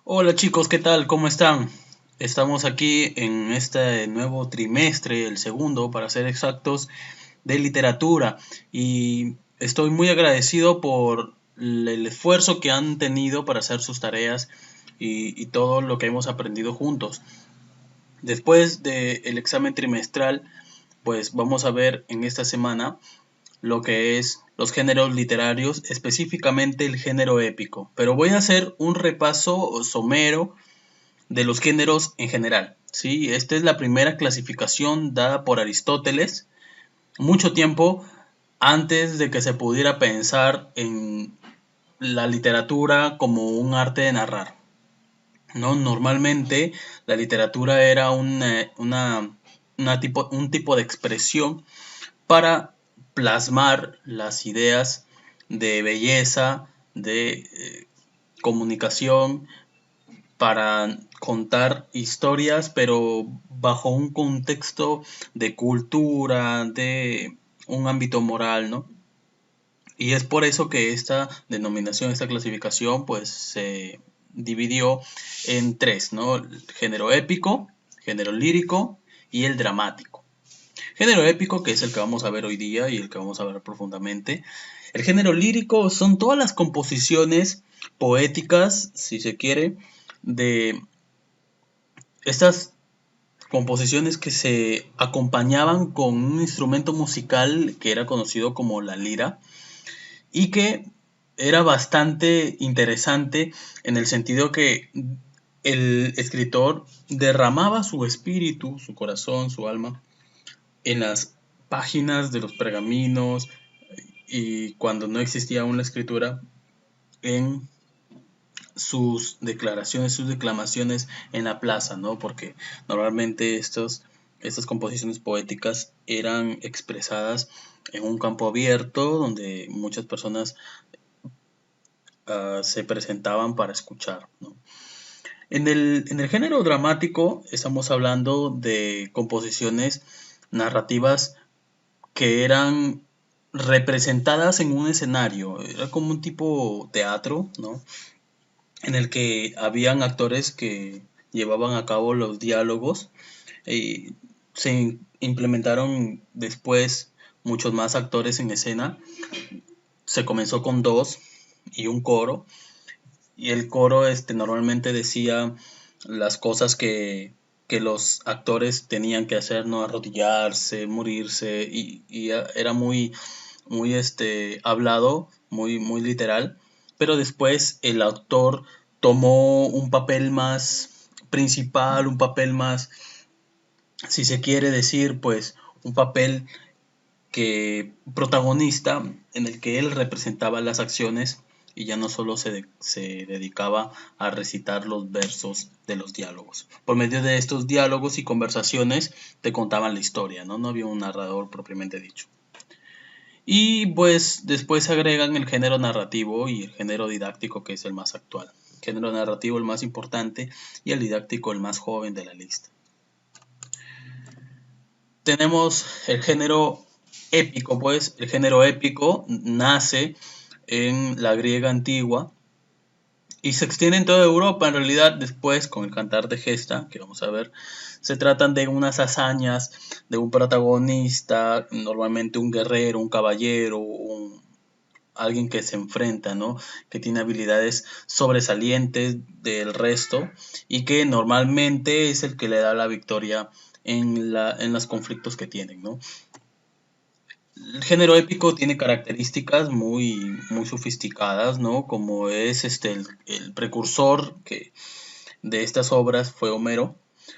Hola chicos, ¿qué tal? ¿Cómo están? Estamos aquí en este nuevo trimestre, el segundo para ser exactos, de literatura y estoy muy agradecido por el esfuerzo que han tenido para hacer sus tareas y todo lo que hemos aprendido juntos. Después del examen trimestral, pues vamos a ver en esta semana lo que es los géneros literarios, específicamente el género épico. Pero voy a hacer un repaso somero de los géneros en general. ¿Sí? Esta es la primera clasificación dada por Aristóteles, mucho tiempo antes de que se pudiera pensar en la literatura como un arte de narrar. ¿No? Normalmente la literatura era un tipo de expresión para plasmar las ideas de belleza, de comunicación, para contar historias, pero bajo un contexto de cultura, de un ámbito moral, ¿no? Y es por eso que esta denominación, esta clasificación, pues se dividió en tres, ¿no? El género épico, género lírico y el dramático. Género épico, que es el que vamos a ver hoy día y el que vamos a ver profundamente. El género lírico son todas las composiciones poéticas, si se quiere, de estas composiciones que se acompañaban con un instrumento musical que era conocido como la lira y que era bastante interesante en el sentido que el escritor derramaba su espíritu, su corazón, su alma en las páginas de los pergaminos y cuando no existía aún la escritura en sus declaraciones, sus declamaciones en la plaza, ¿no? Porque normalmente estas composiciones poéticas eran expresadas en un campo abierto donde muchas personas se presentaban para escuchar, ¿no? En el género dramático estamos hablando de composiciones narrativas que eran representadas en un escenario, era como un tipo teatro, ¿no? En el que habían actores que llevaban a cabo los diálogos. Se implementaron después muchos más actores en escena. Se comenzó con dos y un coro. Y el coro normalmente decía las cosas que los actores tenían que hacer, no arrodillarse, morirse. Y era muy hablado, muy literal, pero después el autor tomó un papel más principal, un papel más, si se quiere decir, pues un papel que protagonista en el que él representaba las acciones y ya no solo se dedicaba a recitar los versos de los diálogos. Por medio de estos diálogos y conversaciones te contaban la historia, ¿no? No había un narrador propiamente dicho. Y pues después se agregan el género narrativo y el género didáctico, que es el más actual. El género narrativo el más importante y el didáctico el más joven de la lista. Tenemos el género épico, pues el género épico nace en la griega antigua y se extiende en toda Europa. En realidad, después con el Cantar de Gesta, que vamos a ver, se tratan de unas hazañas de un protagonista, normalmente un guerrero, un caballero, alguien que se enfrenta, ¿no? Que tiene habilidades sobresalientes del resto y que normalmente es el que le da la victoria en los conflictos que tienen, ¿no? El género épico tiene características muy sofisticadas, ¿no? Como es el precursor de estas obras fue Homero,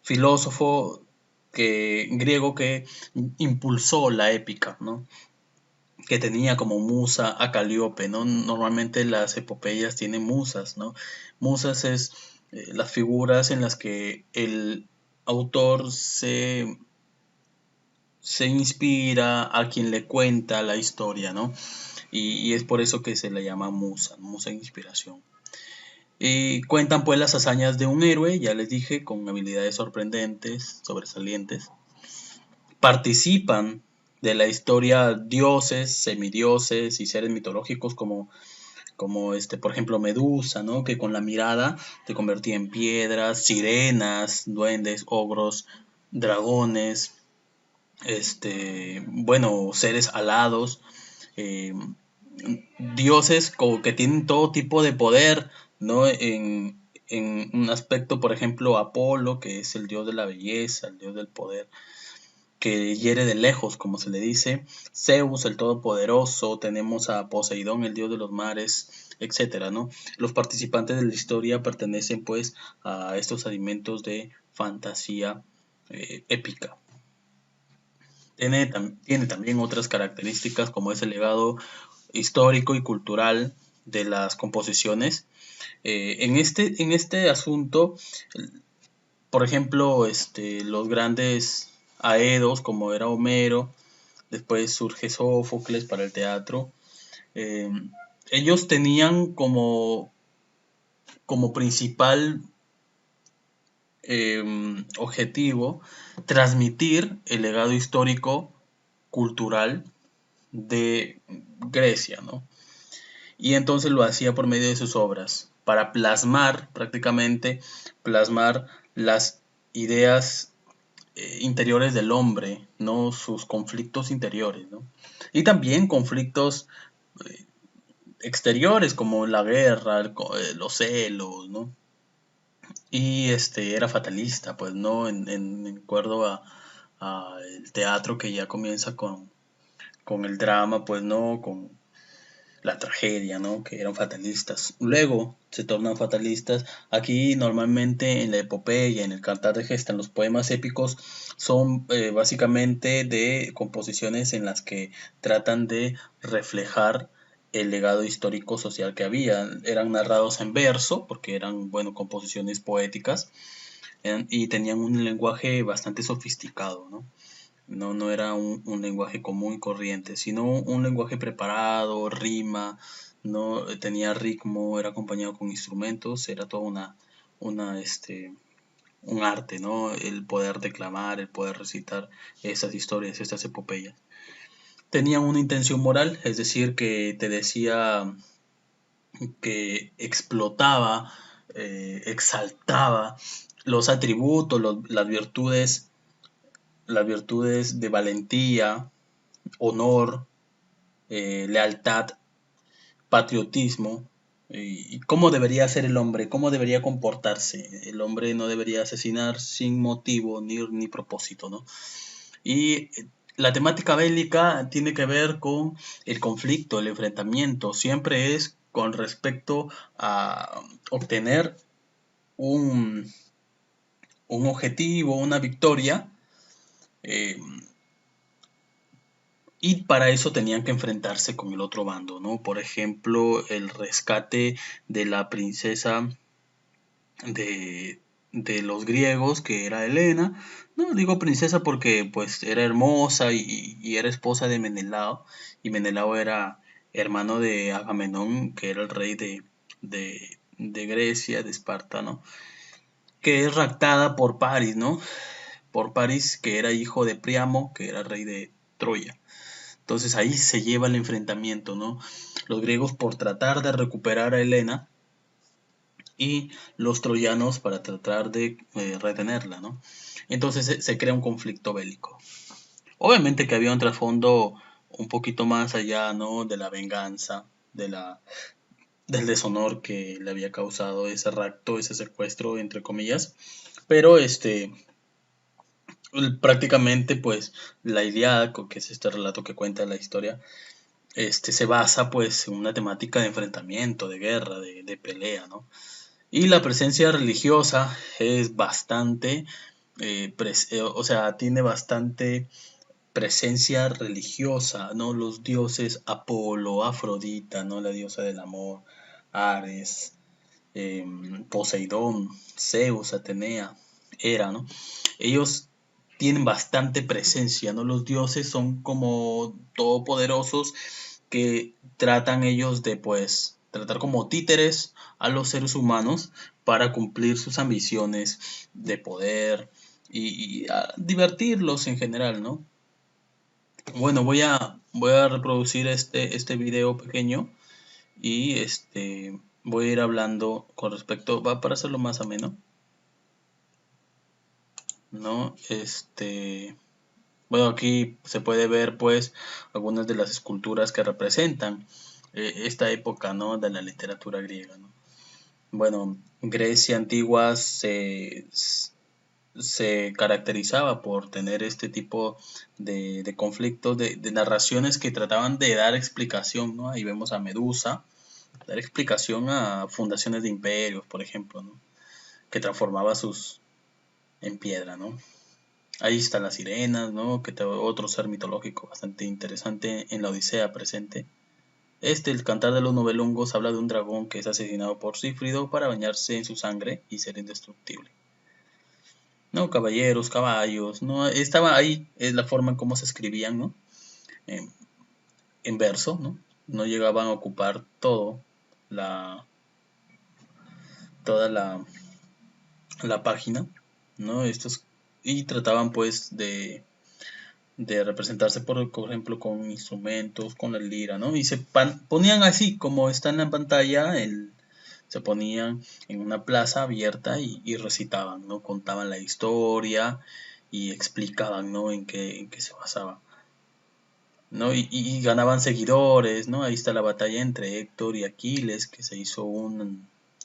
filósofo griego que impulsó la épica, ¿no? Que tenía como musa a Calíope, ¿no? Normalmente las epopeyas tienen musas, ¿no? Musas es las figuras en las que el autor se inspira a quien le cuenta la historia, ¿no? Y es por eso que se le llama musa, musa de inspiración. Y cuentan pues las hazañas de un héroe, ya les dije, con habilidades sorprendentes, sobresalientes. Participan de la historia dioses, semidioses y seres mitológicos como como por ejemplo Medusa, ¿no? Que con la mirada te convertía en piedras, sirenas, duendes, ogros, dragones, bueno, seres alados, eh, dioses como que tienen todo tipo de poder, ¿no? En un aspecto, por ejemplo, Apolo, que es el dios de la belleza, el dios del poder, que hiere de lejos, como se le dice, Zeus, el todopoderoso, tenemos a Poseidón, el dios de los mares, etcétera, ¿no? Los participantes de la historia pertenecen pues a estos alimentos de fantasía épica. Tiene también otras características como es el legado histórico y cultural de las composiciones. En este asunto, por ejemplo, los grandes aedos como era Homero, después surge Sófocles para el teatro, eh, ellos tenían como principal objetivo transmitir el legado histórico cultural de Grecia, ¿no? Y entonces lo hacía por medio de sus obras, para plasmar, prácticamente, plasmar las ideas interiores del hombre, ¿no? Sus conflictos interiores, ¿no? Y también conflictos exteriores como la guerra, los celos, ¿no? Y era fatalista, pues, ¿no? En acuerdo a el teatro que ya comienza con el drama, pues, ¿no? Con la tragedia, ¿no? Que eran fatalistas. Luego se tornan fatalistas. Aquí normalmente en la epopeya, en el Cantar de Gesta, en los poemas épicos, son básicamente de composiciones en las que tratan de reflejar el legado histórico social que había. Eran narrados en verso, porque eran, bueno, composiciones poéticas, y tenían un lenguaje bastante sofisticado, ¿no? No era un lenguaje común y corriente, sino un lenguaje preparado, rima, no tenía ritmo, era acompañado con instrumentos, era toda un arte, ¿no? El poder declamar, el poder recitar esas historias, estas epopeyas. Tenían una intención moral, es decir, que te decía que explotaba, exaltaba los atributos, las virtudes de valentía, honor, lealtad, patriotismo, y cómo debería ser el hombre, cómo debería comportarse. El hombre no debería asesinar sin motivo ni propósito, ¿no? Y la temática bélica tiene que ver con el conflicto, el enfrentamiento, siempre es con respecto a obtener un, un objetivo, una victoria, eh, y para eso tenían que enfrentarse con el otro bando, ¿no? Por ejemplo, el rescate de la princesa de, de los griegos, que era Helena. No digo princesa porque pues era hermosa y era esposa de Menelao. Y Menelao era hermano de Agamenón, que era el rey de Grecia, de Esparta, ¿no? Que es raptada por Paris, ¿no? Por Paris, que era hijo de Priamo, que era rey de Troya. Entonces ahí se lleva el enfrentamiento, ¿no? Los griegos por tratar de recuperar a Helena y los troyanos para tratar de retenerla, ¿no? Entonces se crea un conflicto bélico. Obviamente que había un trasfondo un poquito más allá, ¿no? De la venganza, del deshonor que le había causado ese rapto, ese secuestro, entre comillas. Pero prácticamente pues la Ilíada, que es este relato que cuenta la historia, se basa pues en una temática de enfrentamiento, de guerra, de pelea, ¿no? Y la presencia religiosa es bastante, o sea, tiene bastante presencia religiosa, ¿no? Los dioses Apolo, Afrodita, ¿no? La diosa del amor, Ares, Poseidón, Zeus, Atenea, Hera, ¿no? Ellos tienen bastante presencia, ¿no? Los dioses son como todopoderosos que tratan ellos de, pues, tratar como títeres a los seres humanos para cumplir sus ambiciones de poder y a divertirlos en general, ¿no? Bueno, voy a reproducir este video pequeño y voy a ir hablando con respecto, va para hacerlo más ameno, ¿no? Bueno, aquí se puede ver pues algunas de las esculturas que representan esta época, ¿no? De la literatura griega, ¿no? Bueno, Grecia antigua se caracterizaba por tener este tipo de conflictos, de narraciones que trataban de dar explicación, ¿no? Ahí vemos a Medusa, dar explicación a fundaciones de imperios, por ejemplo, ¿no? Que transformaba sus en piedra, ¿no? Ahí están las sirenas, ¿no? Otro ser mitológico bastante interesante en la Odisea presente. El Cantar de los Nobelungos, habla de un dragón que es asesinado por Sífrido para bañarse en su sangre y ser indestructible. No, caballeros, caballos, no, estaba ahí, es la forma en cómo se escribían, ¿no? En, en verso, ¿no? No llegaban a ocupar la, toda la página, ¿no? Y trataban pues de representarse, por ejemplo, con instrumentos, con la lira, ¿no? Y ponían así, como está en la pantalla, se ponían en una plaza abierta y recitaban, ¿no? Contaban la historia y explicaban, ¿no? En qué se basaba, ¿no? Y ganaban seguidores, ¿no? Ahí está la batalla entre Héctor y Aquiles, que se hizo una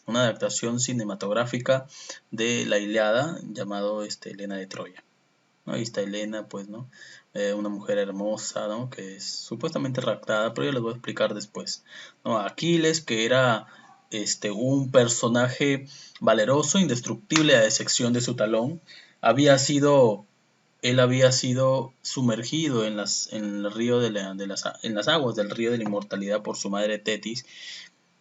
adaptación cinematográfica de la Ilíada, llamado Helena de Troya. ¿No? Ahí está Helena, pues, ¿no? Una mujer hermosa, ¿no? Que es supuestamente raptada, pero yo les voy a explicar después, ¿no? Aquiles, que era un personaje valeroso, indestructible, a excepción de su talón, había sido él había sido sumergido en el río en las aguas del río de la inmortalidad por su madre Tetis,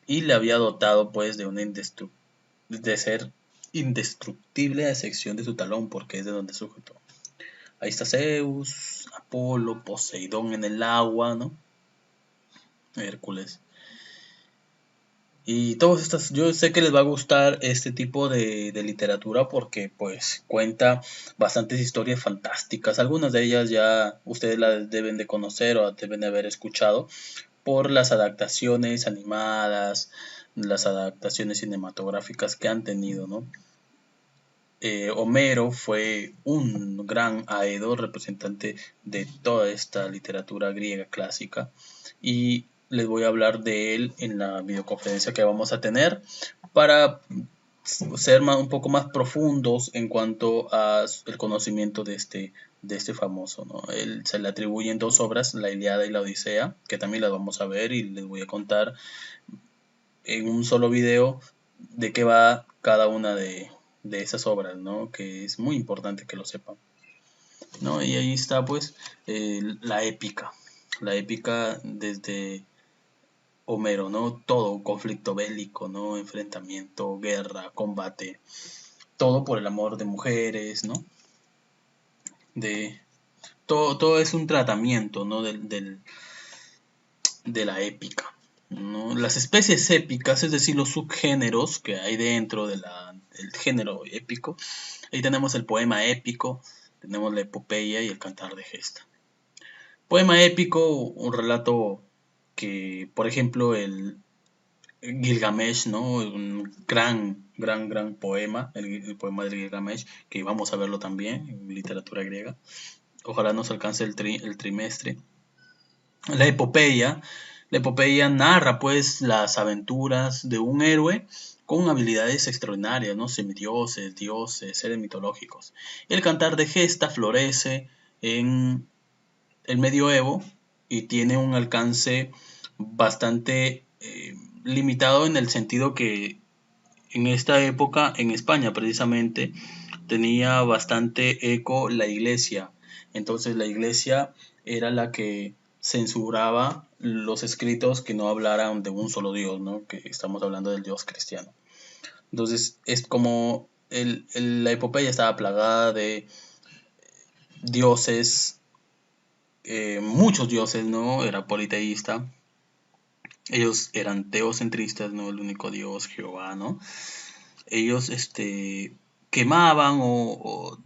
y le había dotado pues de ser indestructible a excepción de su talón, porque es de donde sujetó. Ahí está Zeus, Apolo, Poseidón en el agua, ¿no? Hércules. Y todas estas, yo sé que les va a gustar este tipo de literatura porque pues cuenta bastantes historias fantásticas. Algunas de ellas ya ustedes las deben de conocer o deben de haber escuchado por las adaptaciones animadas, las adaptaciones cinematográficas que han tenido, ¿no? Homero fue un gran aedo, representante de toda esta literatura griega clásica, y les voy a hablar de él en la videoconferencia que vamos a tener para ser un poco más profundos en cuanto a el conocimiento de este famoso, ¿no? Se le atribuyen dos obras, la Ilíada y la Odisea, que también las vamos a ver y les voy a contar en un solo video de qué va cada una de esas obras, ¿no? Que es muy importante que lo sepan, ¿no? Y ahí está, pues, la épica desde Homero, ¿no? Todo, conflicto bélico, ¿no? Enfrentamiento, guerra, combate, todo por el amor de mujeres, ¿no? De, todo es un tratamiento, ¿no? De la épica, ¿no? Las especies épicas, es decir, los subgéneros que hay dentro del género épico. Ahí tenemos el poema épico, tenemos la epopeya y el cantar de gesta. Poema épico, un relato que, por ejemplo, el Gilgamesh, ¿no? Un gran poema, el poema del Gilgamesh, que vamos a verlo también en literatura griega. Ojalá nos alcance el trimestre. La epopeya, la epopeya narra pues las aventuras de un héroe con habilidades extraordinarias, ¿no? Semidioses, dioses, seres mitológicos. El cantar de gesta florece en el medioevo y tiene un alcance bastante limitado, en el sentido que en esta época, en España precisamente, tenía bastante eco la iglesia. Entonces la iglesia era la que censuraba los escritos que no hablaran de un solo Dios, ¿no? Que estamos hablando del Dios cristiano. Entonces es como la epopeya estaba plagada de dioses, muchos dioses, ¿no? Era politeísta. Ellos eran teocentristas, ¿no? El único Dios, Jehová, ¿no? Ellos quemaban o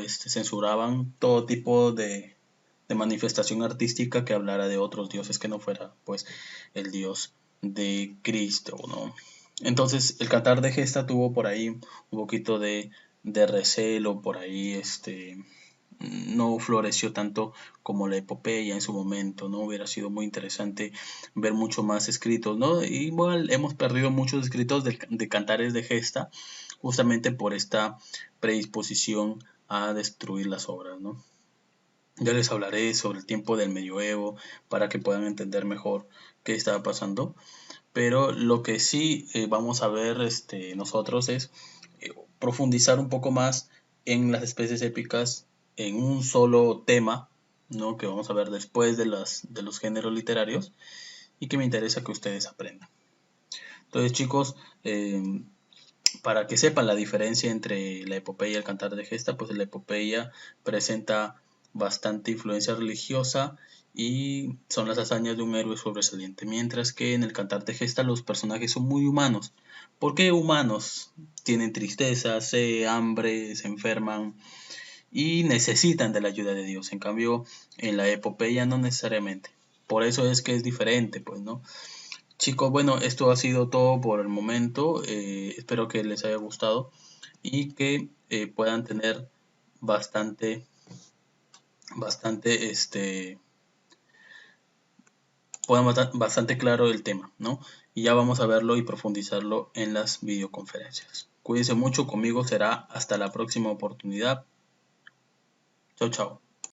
censuraban todo tipo de manifestación artística que hablara de otros dioses que no fuera pues el dios de Cristo, ¿no? Entonces, el Cantar de Gesta tuvo por ahí un poquito de recelo, por ahí no floreció tanto como la epopeya en su momento, ¿no? Hubiera sido muy interesante ver mucho más escritos, ¿no? Igual hemos perdido muchos escritos de cantares de gesta justamente por esta predisposición a destruir las obras, ¿no? Ya les hablaré sobre el tiempo del medioevo para que puedan entender mejor qué estaba pasando, pero lo que sí vamos a ver nosotros es profundizar un poco más en las especies épicas en un solo tema, ¿no? Que vamos a ver después de los géneros literarios y que me interesa que ustedes aprendan. Entonces, chicos, para que sepan la diferencia entre la epopeya y el cantar de gesta, pues la epopeya presenta bastante influencia religiosa y son las hazañas de un héroe sobresaliente, mientras que en el cantar de gesta los personajes son muy humanos. ¿Por qué humanos? Tienen tristeza, hambre, se enferman y necesitan de la ayuda de Dios. En cambio, en la epopeya no necesariamente. Por eso es que es diferente, pues, ¿no? Chicos, bueno, esto ha sido todo por el momento. Espero que les haya gustado y que puedan tener bastante, bastante, puedan bastante claro el tema, ¿no? Y ya vamos a verlo y profundizarlo en las videoconferencias. Cuídense mucho, conmigo será hasta la próxima oportunidad. Chao, chao.